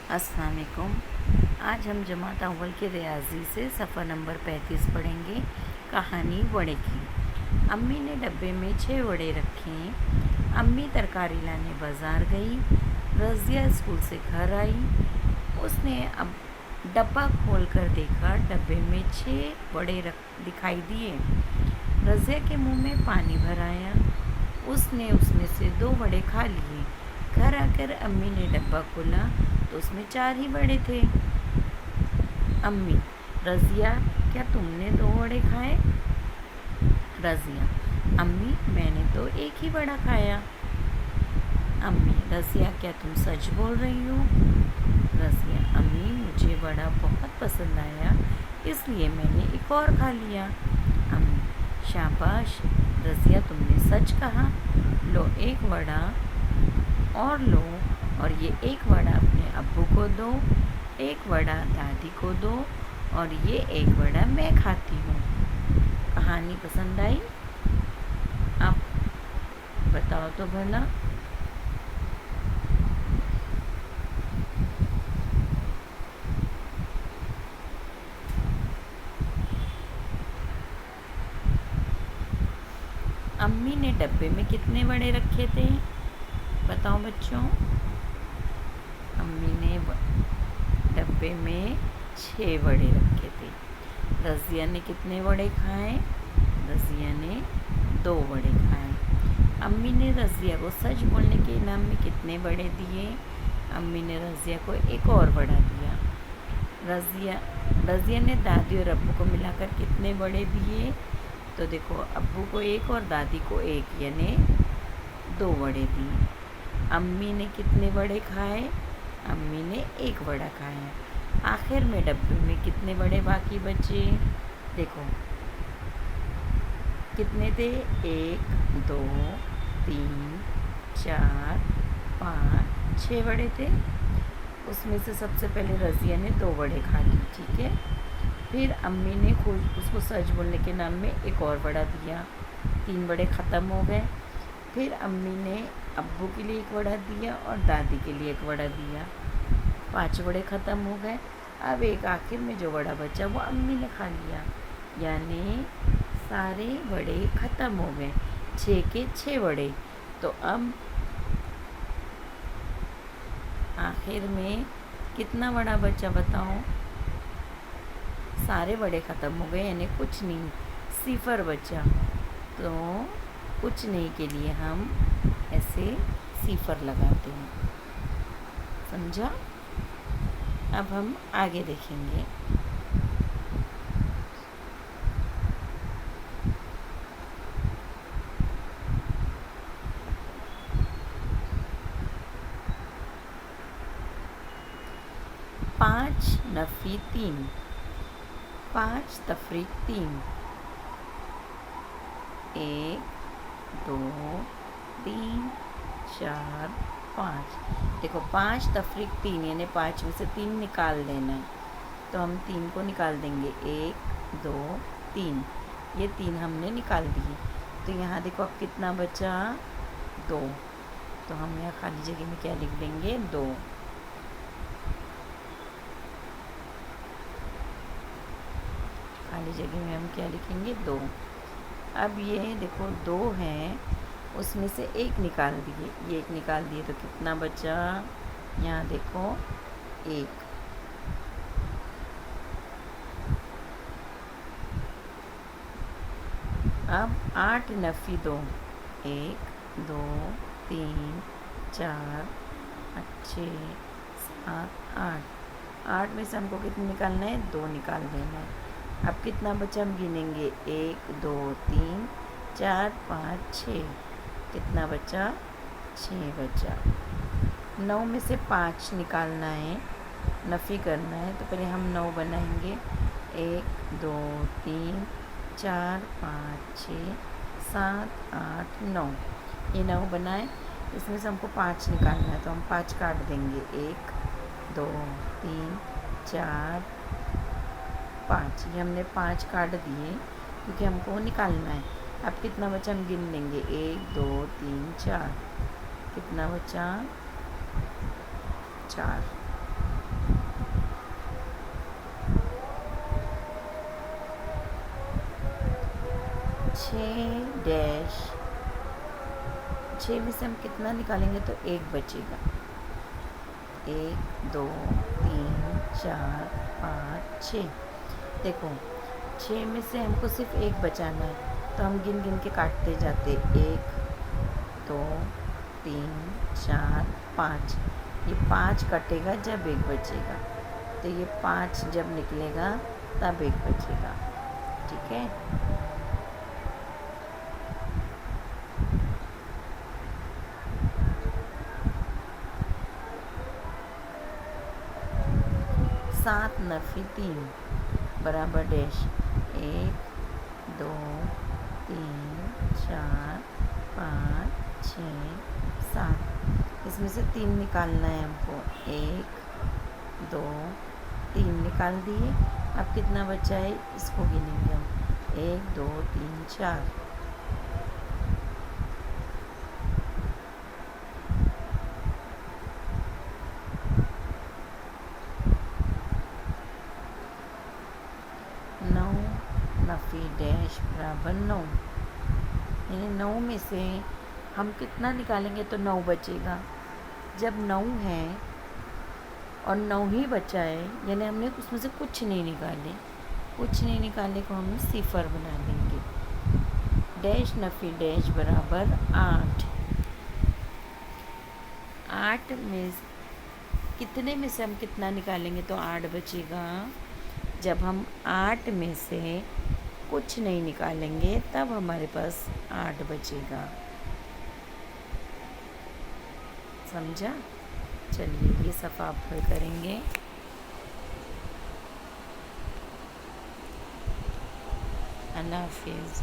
अस्सलाम वालेकुम। आज हम जमात अव्वल के रियाजी से सफ़ा नंबर 35 पढ़ेंगे। कहानी वड़े की। अम्मी ने डब्बे में 6 वड़े रखे। अम्मी तरकारी लाने बाज़ार गई। रज़िया स्कूल से घर आई। उसने अब डब्बा खोलकर देखा। डब्बे में 6 वड़े दिखाई दिए। रज़िया के मुंह में पानी भर आया। उसने उसमें से 2 वड़े खा लिए। घर आकर अम्मी ने डब्बा खोला तो उसमें 4 ही वड़े थे। अम्मी: रज़िया, क्या तुमने 2 वड़े खाए? रज़िया: अम्मी, मैंने तो 1 ही वड़ा खाया। अम्मी: रज़िया, क्या तुम सच बोल रही हो? रज़िया: अम्मी, मुझे वड़ा बहुत पसंद आया, इसलिए मैंने एक और खा लिया। अम्मी: शाबाश रज़िया, तुमने सच कहा। लो 1 वड़ा और लो, और ये 1 वड़ा अपने अब्बू को दो, 1 वड़ा दादी को दो, और ये 1 वड़ा मैं खाती हूँ। कहानी पसंद आई? आप बताओ तो भला। अम्मी ने डब्बे में कितने वड़े रखे थे? बताओ बच्चों। अम्मी ने डब्बे में 6 वड़े रखे थे। रज़िया ने कितने वड़े खाए? रज़िया ने 2 वड़े खाए। अम्मी ने रज़िया को सच बोलने के इनाम में कितने वड़े दिए? अम्मी ने रज़िया को 1 और वड़ा दिया। रज़िया ने दादी और अब्बू को मिलाकर कितने वड़े दिए? तो देखो, अब्बू को 1 और दादी को 1, यानी 2 वड़े दिए। अम्मी ने कितने वड़े खाए? अम्मी ने 1 वड़ा खाया। आखिर में डब्बे में कितने वड़े बाकी बचे? देखो कितने थे? 1, 2, 3, 4, 5, 6 वड़े थे। उसमें से सबसे पहले रज़िया ने 2 वड़े खा लिए, ठीक है। फिर अम्मी ने खुद उसको सच बोलने के नाम में 1 और वड़ा दिया। 3 वड़े ख़त्म हो गए। फिर अम्मी ने अब्बू के लिए 1 वड़ा दिया और दादी के लिए 1 वड़ा दिया। 5 वड़े ख़त्म हो गए। अब एक आखिर में जो वड़ा बचा वो अम्मी ने खा लिया, यानी सारे वड़े ख़त्म हो गए। 6 के 6 वड़े। तो अब आखिर में कितना वड़ा बचा बताओ? सारे वड़े ख़त्म हो गए, यानी कुछ नहीं, 0 बचा। तो कुछ नहीं के लिए हम ऐसे 0 लगाते हैं। समझा? अब हम आगे देखेंगे। पाँच नफ़ी 3, 5 तफरीक 3, 1, 2, 3, 4, 5। देखो 5 तफरीक 3, यानी 5 में से 3 निकाल देना है। तो हम 3 को निकाल देंगे। 1, 2, 3, ये 3 हमने निकाल दिए। तो यहाँ देखो अब कितना बचा? 2। तो हम यहाँ खाली जगह में क्या लिख देंगे? 2। खाली जगह में हम क्या लिखेंगे? 2। अब ये देखो 2 हैं, उसमें से 1 निकाल दिए। ये 1 निकाल दिए तो कितना बचा? यहाँ देखो 1। अब 8 नफ़ी 2, 1, 2, 3, 4, 6, 7, 8। 8 में से हमको कितना निकालना है? 2 निकाल देना है। अब कितना बचा हम गिनेंगे? 1, 2, 3, 4, 5, 6। कितना बचा? 6 बचा। 9 में से 5 निकालना है, नफ़ी करना है। तो पहले हम 9 बनाएंगे। 1, 2, 3, 4, 5, 6, 7, 8, 9। ये 9 बनाए। इसमें से हमको 5 निकालना है, तो हम 5 काट देंगे। 1, 2, 3, 4, 5। ये हमने 5 काट दिए क्योंकि हमको निकालना है। अब कितना बचा हम गिन लेंगे। 1, 2, 3, 4। कितना बचा? 4। डैश, 6 में से हम कितना निकालेंगे तो 1 बचेगा। 1 2 3 4 5 6। देखो 6 में से हमको सिर्फ 1 बचाना है, तो हम गिन गिन के काटते जाते 1 2 3 4 5। ये 5 कटेगा जब 1 बचेगा, तो ये 5 जब निकलेगा तब 1 बचेगा। ठीक है। सात नफी 3 बराबर डैश 1 2 3 4 5 6 7। इसमें से 3 निकालना है हमको। 1 2 3 निकाल दिए। अब कितना बचा है इसको गिनेंगे हम। 1 2 3 4। नौ नफी डैश बराबर 9। यानी 9 में से हम कितना निकालेंगे तो 9 बचेगा। जब 9 है और 9 ही बचा है, यानी हमने उसमें से कुछ नहीं निकाले को हम सिफर बना देंगे। डैश नफी डैश बराबर 8। 8 में कितने में से हम कितना निकालेंगे तो 8 बचेगा। जब हम 8 में से कुछ नहीं निकालेंगे तब हमारे पास 8 बचेगा। समझा? चलिए ये सफ़ा आप हल करेंगे। अल्लाह हाफिज़।